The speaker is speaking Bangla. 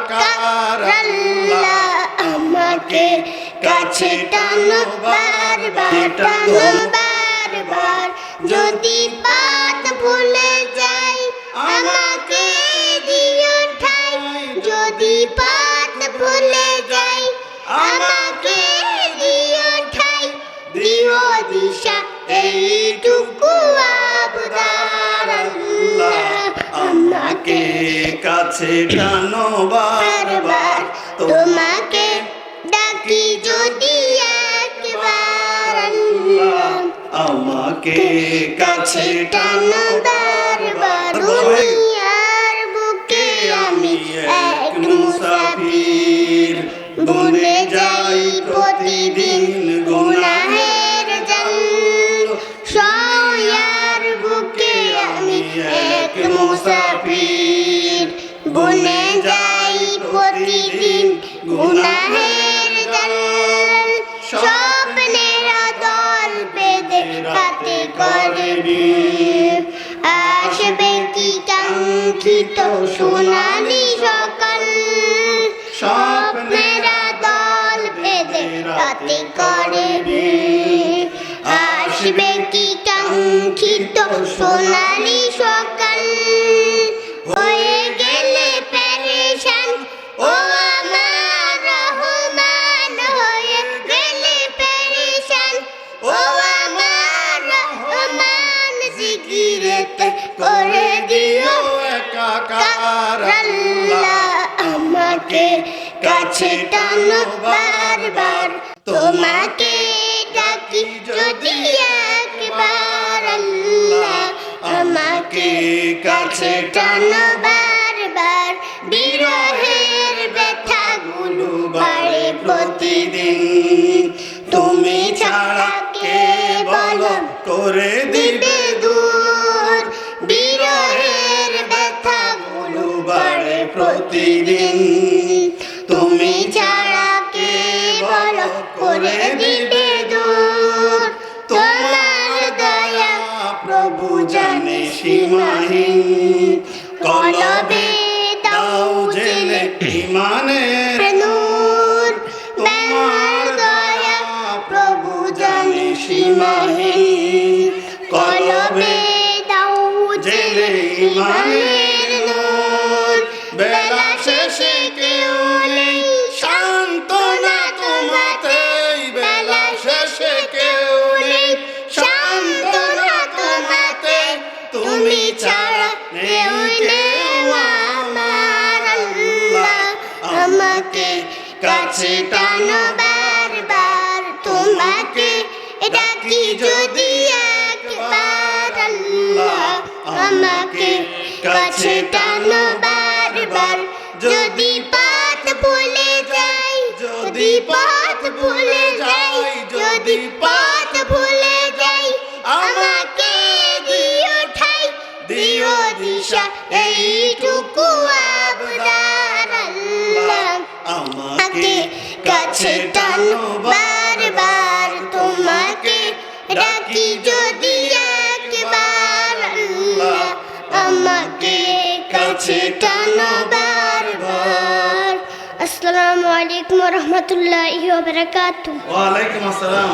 একাকার আল্লাহ আমাকে কাছে টানো বারবার টানো বারবার যদি পথ ভুলে যাই আমাকে দিও ঠাই যদি পথ ভুলে যাই আমাকে দিও ঠাই দিও দিশা এইটুকু আবদার আল্লাহ আমাকে কাছে টানো বারবার তোমাকে ডাকি যদি একবার আল্লাহ আমাকে কাছে টানো বারবার দুনিয়ার বুকে আমি এক মুসাফির বনে যাই প্রতিদিন গুনাহের জাল সয়ার বুকে আমি এক মুসাফির বনে যাই প্রতিদিন গুনাহের জাল স্বপ্নের দল বেঁধে হাতে করে আসবে কি কাঙ্ক্ষিত সোনালি সকাল স্বপ্নের দল বেঁধে হাতে করে আসবে কি কাঙ্ক্ষিত সোনালি সকাল হয়ে গেলে পেরেশান ও আমার রহমান হয়ে গেলে পেরেশান ও আমার রহমান জিকিরেতে করে দিও একাকার আল্লাহ আমাকে কাছে টানো বারবার তোমাকে ডাকি যদি একবার আল্লাহ আমাকে কাছে টানো বারবার বিরহের ব্যথাগুলো বাড়ে প্রতিদিন তুমি ছাড়া কে বলো করে দিবে দূর বিরহের ব্যথাগুলো বাড়ে প্রতিদিন তুমি ছাড়া কে বলো করে দিবে দূর তোমার দয়া প্রভু জানে সীমাহীন কলবে দাও জেলে ইমানের নূর তোমার দয়া প্রভু জানে সীমাহীন কলবে দাও জেলে ইমানের নূর বেলা শেষে কেউ নেই সান্ত্বনা তোমাতেই বেলা শেষে কেউ নেই সান্ত্বনা তোমাতে তুমি ছাড়া কেউ নেই আমার আল্লাহ আমাকে কাছে টানো বারবার তোমাকে ডাকি যদি একবার আল্লাহ আমাকে কাছে টানো বারবার যদি পথ ভুলে যাই যদি পথ ভুলে যাই যদি পথ ভুলে যাই আমাকে দিও ঠাই দিও দিশা এইটুকু আবদার আল্লাহ আমাকে কাছে টানো বারবার তোমাকে ডাকি যদি একবার আল্লাহ আমাকে কাছে টানো বারবার আসসালামু আলাইকুম ওয়া রাহমাতুল্লাহি ওয়া বারাকাতুহু ওয়া আলাইকুম আসসালাম।